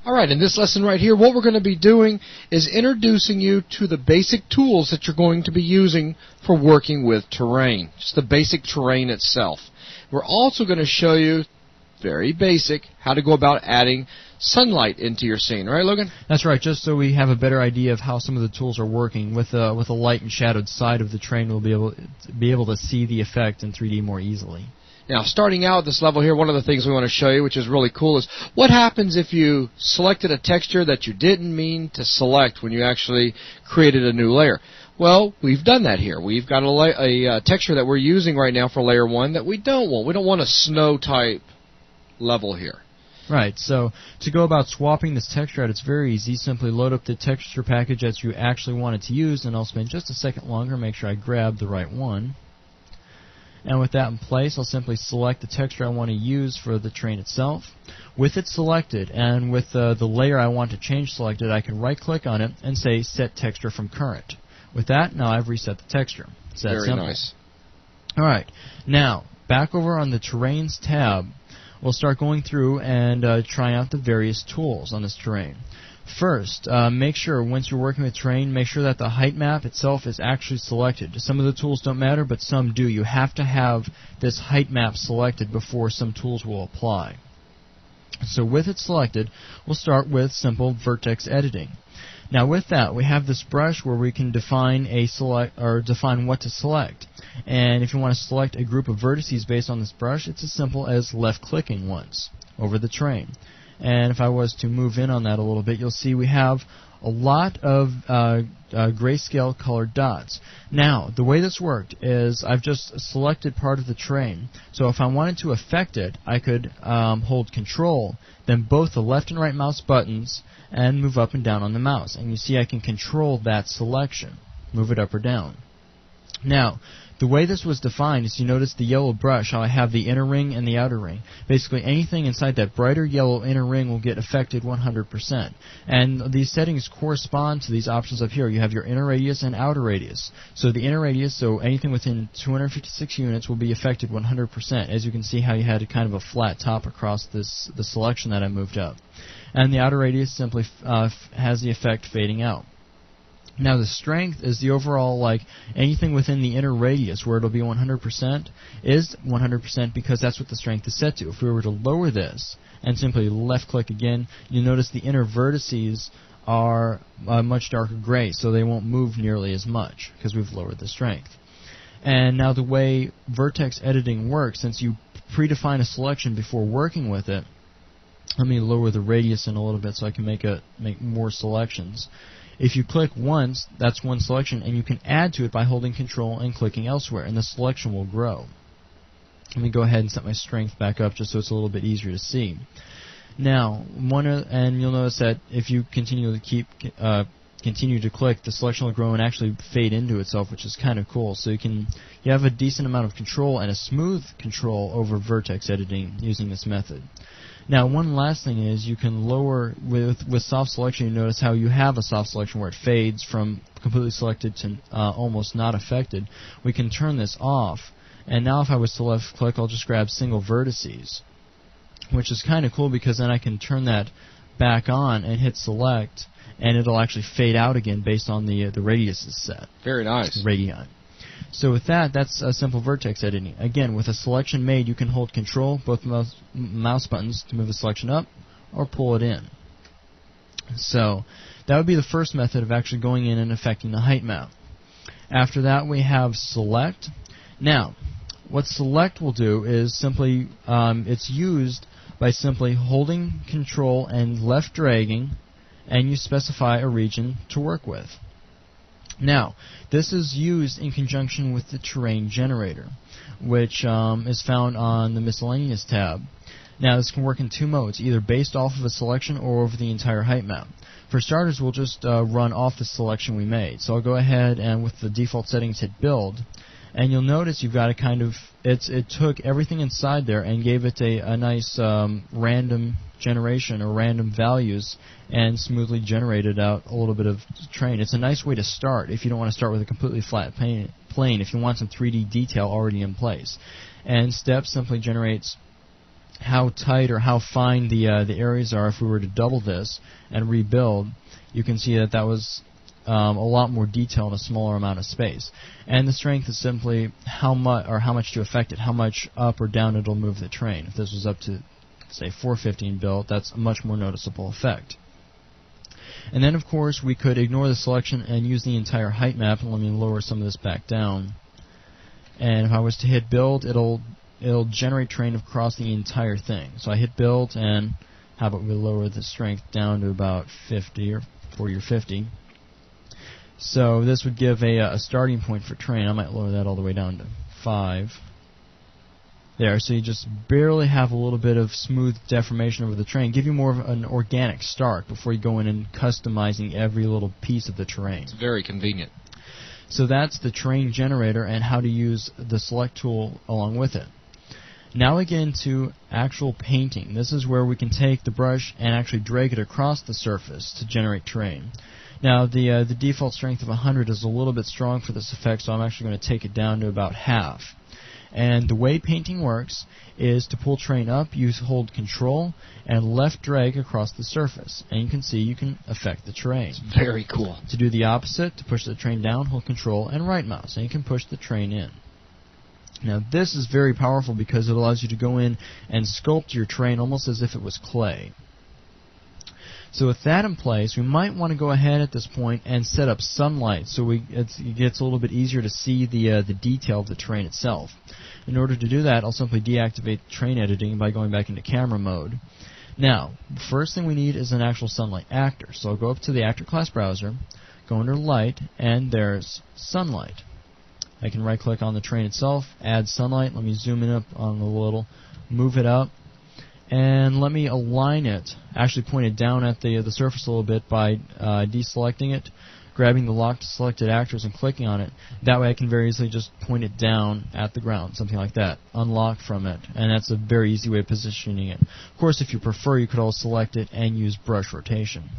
Alright, in this lesson right here, what we're going to be doing is introducing you to the basic tools that you're going to be using for working with terrain. Just the basic terrain itself. We're also going to show you, very basic, how to go about adding sunlight into your scene. Right, Logan? That's right, just so we have a better idea of how some of the tools are working. With a light and shadowed side of the terrain, we'll be able to see the effect in 3D more easily. Now, starting out at this level here, one of the things we want to show you, which is really cool, is what happens if you selected a texture that you didn't mean to select when you actually created a new layer. Well, we've done that here. We've got a texture that we're using right now for layer 1 that we don't want. We don't want a snow type level here. Right, so to go about swapping this texture out, it's very easy. Simply load up the texture package that you actually wanted to use, and I'll spend just a second longer, make sure I grab the right one. And with that in place, I'll simply select the texture I want to use for the terrain itself. With it selected, and with the layer I want to change selected, I can right-click on it and say Set Texture from Current. With that, now I've reset the texture. It's that simple. Very nice. Alright, now, back over on the Terrains tab, we'll start going through and trying out the various tools on this terrain. First, make sure, once you're working with terrain, make sure that the height map itself is actually selected. Some of the tools don't matter, but some do. You have to have this height map selected before some tools will apply. So with it selected, we'll start with simple vertex editing. Now with that, we have this brush where we can define define what to select. And if you want to select a group of vertices based on this brush, it's as simple as left-clicking once over the terrain. And if I was to move in on that a little bit, you'll see we have a lot of grayscale colored dots. Now, the way this worked is I've just selected part of the terrain. So if I wanted to affect it, I could hold Control, then both the left and right mouse buttons, and move up and down on the mouse. And you see I can control that selection, move it up or down. Now, the way this was defined is you notice the yellow brush, how I have the inner ring and the outer ring. Basically anything inside that brighter yellow inner ring will get affected 100%. And these settings correspond to these options up here. You have your inner radius and outer radius. So the inner radius, so anything within 256 units will be affected 100%. As you can see how you had a kind of a flat top across the selection that I moved up. And the outer radius simply has the effect fading out. Now the strength is the overall, like anything within the inner radius where it'll be 100% is 100% because that's what the strength is set to. If we were to lower this and simply left click again, you'll notice the inner vertices are much darker gray, so they won't move nearly as much because we've lowered the strength. And now the way vertex editing works, since you predefine a selection before working with it, let me lower the radius in a little bit so I can make more selections. If you click once, that's one selection, and you can add to it by holding Control and clicking elsewhere, and the selection will grow. Let me go ahead and set my strength back up just so it's a little bit easier to see. Now, and you'll notice that if you continue to click, the selection will grow and actually fade into itself, which is kind of cool. So you have a decent amount of control and a smooth control over vertex editing using this method. Now, one last thing is you can lower, with soft selection, you notice how you have a soft selection where it fades from completely selected to almost not affected. We can turn this off, and now if I was to left click, I'll just grab single vertices, which is kind of cool because then I can turn that back on and hit select, and it'll actually fade out again based on the radius is set. Very nice. Radii. So with that, that's a simple vertex editing. Again, with a selection made, you can hold Control, both mouse buttons, to move the selection up or pull it in. So that would be the first method of actually going in and affecting the height map. After that, we have Select. Now, what Select will do is simply, it's used by simply holding Control and left dragging, and you specify a region to work with. Now, this is used in conjunction with the terrain generator, which is found on the miscellaneous tab. Now, this can work in two modes, either based off of a selection or over the entire height map. For starters, we'll just run off the selection we made. So I'll go ahead and with the default settings hit Build, and you'll notice you've got a kind of, it took everything inside there and gave it a nice random generation or random values and smoothly generated out a little bit of terrain. It's a nice way to start if you don't want to start with a completely flat plane, if you want some 3D detail already in place. And Step simply generates how tight or how fine the areas are. If we were to double this and rebuild, you can see that that was a lot more detail in a smaller amount of space. And the strength is simply how much to affect it, how much up or down it'll move the train. If this was up to, say, 415 built, that's a much more noticeable effect. And then, of course, we could ignore the selection and use the entire height map. And let me lower some of this back down. And if I was to hit build, it'll generate terrain across the entire thing. So I hit build, and how about we lower the strength down to about 50 or 40 or 50. So this would give a starting point for terrain. I might lower that all the way down to 5. There, so you just barely have a little bit of smooth deformation over the terrain. Give you more of an organic start before you go in and customizing every little piece of the terrain. It's very convenient. So that's the terrain generator and how to use the select tool along with it. Now we get into actual painting. This is where we can take the brush and actually drag it across the surface to generate terrain. Now the default strength of 100 is a little bit strong for this effect, so I'm actually going to take it down to about half. And the way painting works is to pull terrain up, you hold Control and left drag across the surface. And you can see you can affect the terrain. It's very cool. To do the opposite, to push the terrain down, hold Control and right mouse, and you can push the terrain in. Now this is very powerful because it allows you to go in and sculpt your terrain almost as if it was clay. So with that in place, we might want to go ahead at this point and set up sunlight so it gets a little bit easier to see the detail of the terrain itself. In order to do that, I'll simply deactivate terrain editing by going back into camera mode. Now, the first thing we need is an actual sunlight actor. So I'll go up to the actor class browser, go under light, and there's sunlight. I can right click on the terrain itself, add sunlight. Let me zoom in up on a little, move it up. And let me align it, actually point it down at the surface a little bit by deselecting it, grabbing the locked selected actors and clicking on it. That way I can very easily just point it down at the ground, something like that, unlock from it, and that's a very easy way of positioning it. Of course, if you prefer, you could also select it and use brush rotation.